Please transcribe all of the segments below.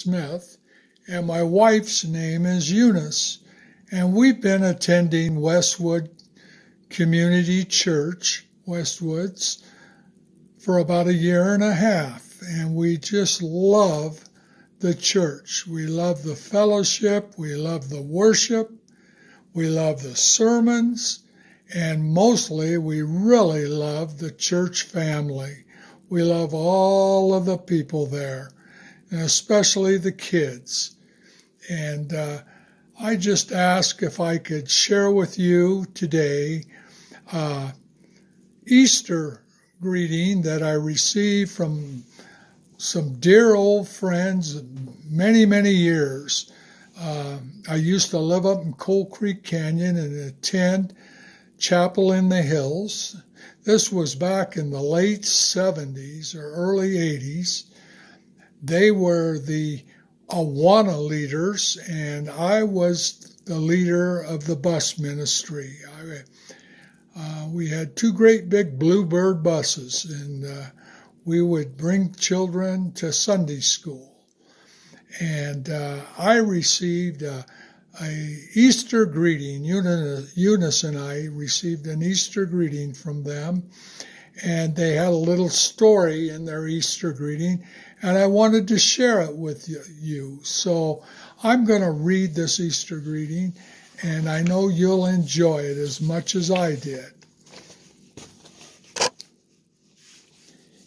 Smith, and my wife's name is Eunice, and we've been attending Westwood Community Church, Westwoods, for about a year and a half, and we just love the church. We love the fellowship, we love the worship, we love the sermons, and mostly we really love the church family. We love all of the people there, and especially the kids. And I just ask if I could share with you today Easter greeting that I received from some dear old friends many, many years. I used to live up in Coal Creek Canyon and attend Chapel in the Hills. This was back in the late 70s or early 80s. They were the Awana leaders, and I was the leader of the bus ministry. We had two great big Bluebird buses, and we would bring children to Sunday school. And I received a Easter greeting. Eunice and I received an Easter greeting from them, and they had a little story in their Easter greeting, and I wanted to share it with you. So I'm going to read this Easter greeting, and I know you'll enjoy it as much as I did.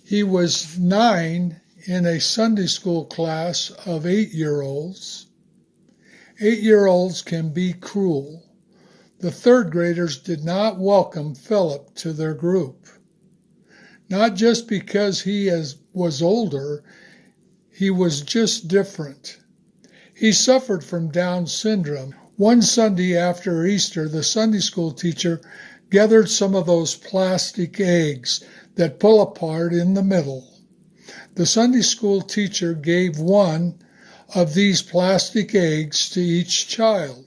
He was 9 in a Sunday school class of 8-year-olds. 8-year-olds can be cruel. The third graders did not welcome Philip to their group. Not just because he was older, he was just different. He suffered from Down syndrome. One Sunday after Easter, the Sunday school teacher gathered some of those plastic eggs that pull apart in the middle. The Sunday school teacher gave one of these plastic eggs to each child.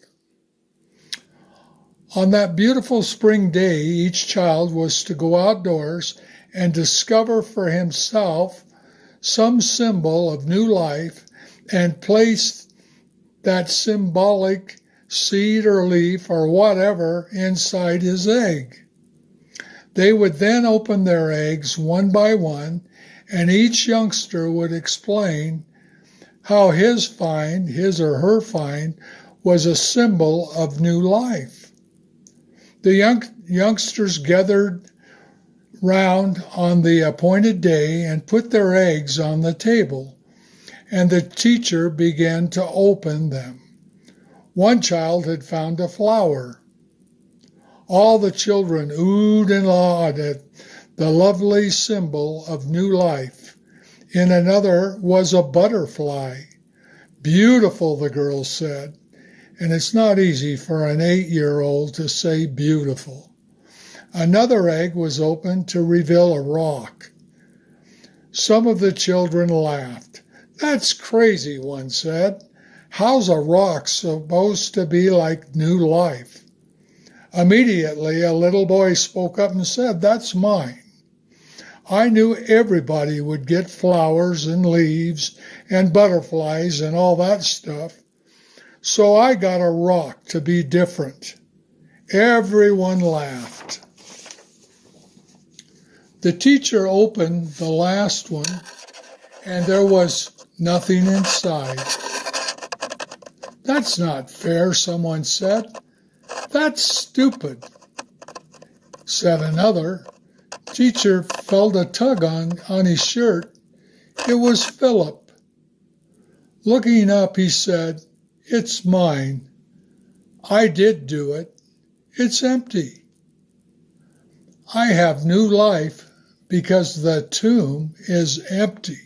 On that beautiful spring day, each child was to go outdoors and discover for himself some symbol of new life and place that symbolic seed or leaf or whatever inside his egg. They would then open their eggs one by one, and each youngster would explain how his or her find, was a symbol of new life. The youngsters gathered round on the appointed day and put their eggs on the table, and the teacher began to open them. One child had found a flower. All the children oohed and awed at the lovely symbol of new life. In another was a butterfly. Beautiful, the girls said, and it's not easy for an 8-year-old to say beautiful. Another egg was opened to reveal a rock. Some of the children laughed. "That's crazy," one said. "How's a rock supposed to be like new life?" Immediately, a little boy spoke up and said, "That's mine. I knew everybody would get flowers and leaves and butterflies and all that stuff, so I got a rock to be different." Everyone laughed. The teacher opened the last one, and there was nothing inside. "That's not fair," someone said. "That's stupid," said another. Teacher felt a tug on his shirt. It was Philip. Looking up, he said, "It's mine. I did do it. It's empty. I have new life because the tomb is empty."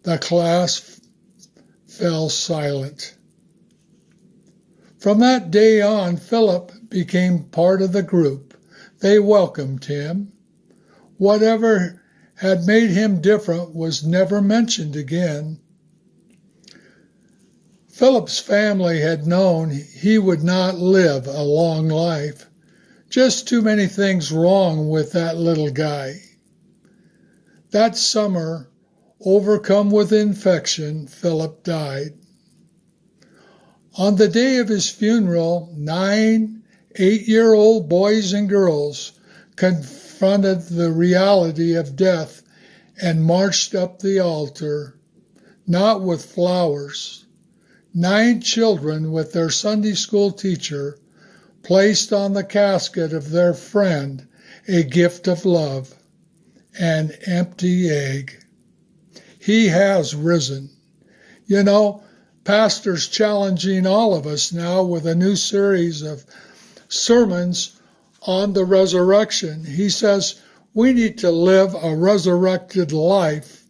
The class fell silent. From that day on, Philip became part of the group. They welcomed him. Whatever had made him different was never mentioned again. Philip's family had known he would not live a long life. Just too many things wrong with that little guy. That summer, overcome with infection, Philip died. On the day of his funeral, 9 8-year-old boys and girls confronted the reality of death and marched up the altar, not with flowers. 9 children with their Sunday school teacher placed on the casket of their friend a gift of love, an empty egg. He has risen. You know, Pastor's challenging all of us now with a new series of sermons on the resurrection. He says we need to live a resurrected life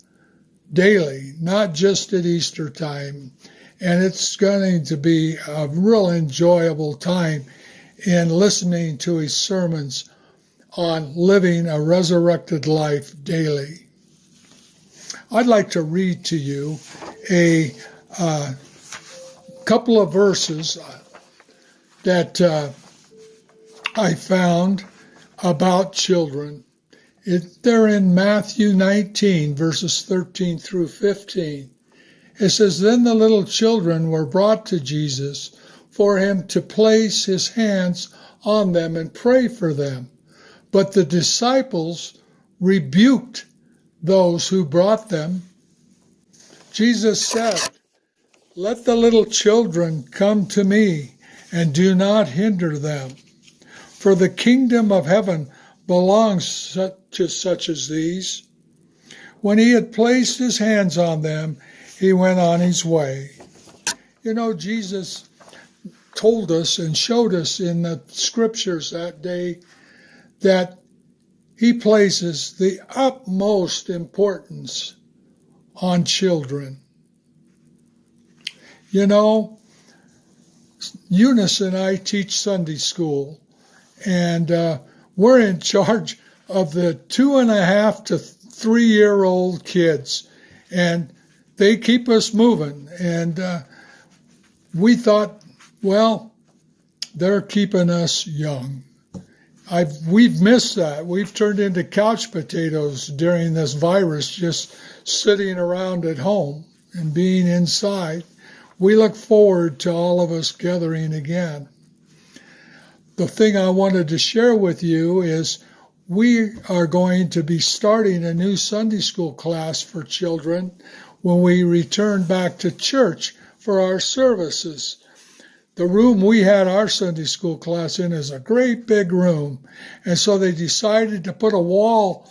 daily, not just at Easter time. And it's going to be a real enjoyable time in listening to his sermons on living a resurrected life daily. I'd like to read to you a couple of verses that I found about children. They're in Matthew 19, verses 13 through 15. It says, "Then the little children were brought to Jesus for him to place his hands on them and pray for them. But the disciples rebuked those who brought them. Jesus said, 'Let the little children come to me, and do not hinder them. For the kingdom of heaven belongs to such as these.' When he had placed his hands on them, he went on his way." You know, Jesus told us and showed us in the scriptures that day that he places the utmost importance on children. You know, Eunice and I teach Sunday school, and we're in charge of the 2.5 to 3-year-old kids, and they keep us moving. And we thought, well, they're keeping us young. We've missed that. We've turned into couch potatoes during this virus, just sitting around at home and being inside. We look forward to all of us gathering again. The thing I wanted to share with you is we are going to be starting a new Sunday school class for children when we return back to church for our services. The room we had our Sunday school class in is a great big room, and so they decided to put a wall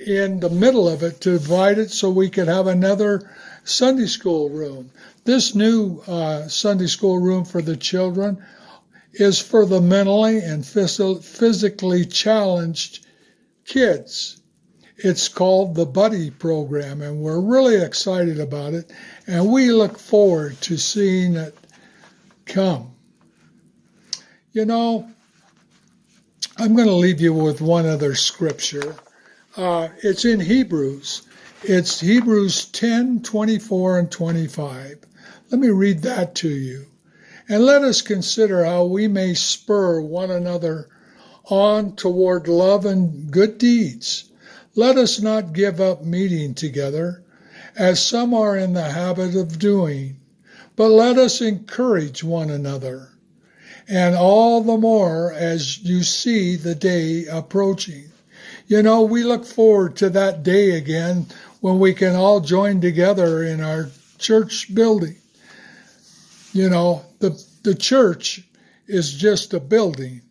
in the middle of it to divide it so we could have another Sunday school room. This new Sunday school room for the children is for the mentally and physically challenged kids. It's called the Buddy Program, and we're really excited about it, and we look forward to seeing it come. You know, I'm going to leave you with one other scripture. It's in Hebrews. It's Hebrews 10, 24 and 25. Let me read that to you. "And let us consider how we may spur one another on toward love and good deeds. Let us not give up meeting together, as some are in the habit of doing, but let us encourage one another, and all the more as you see the day approaching." You know, we look forward to that day again when we can all join together in our church building. You know, the church is just a building.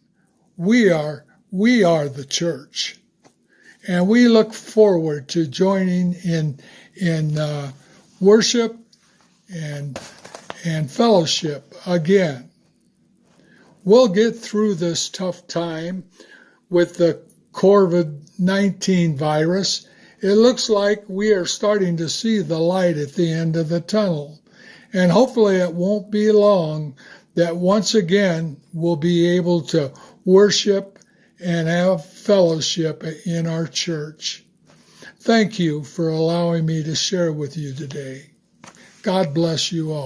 We are the church. And we look forward to joining in worship and fellowship again. We'll get through this tough time with the COVID-19 virus. It looks like we are starting to see the light at the end of the tunnel. And hopefully it won't be long that once again we'll be able to worship and have fellowship in our church. Thank you for allowing me to share with you today. God bless you all.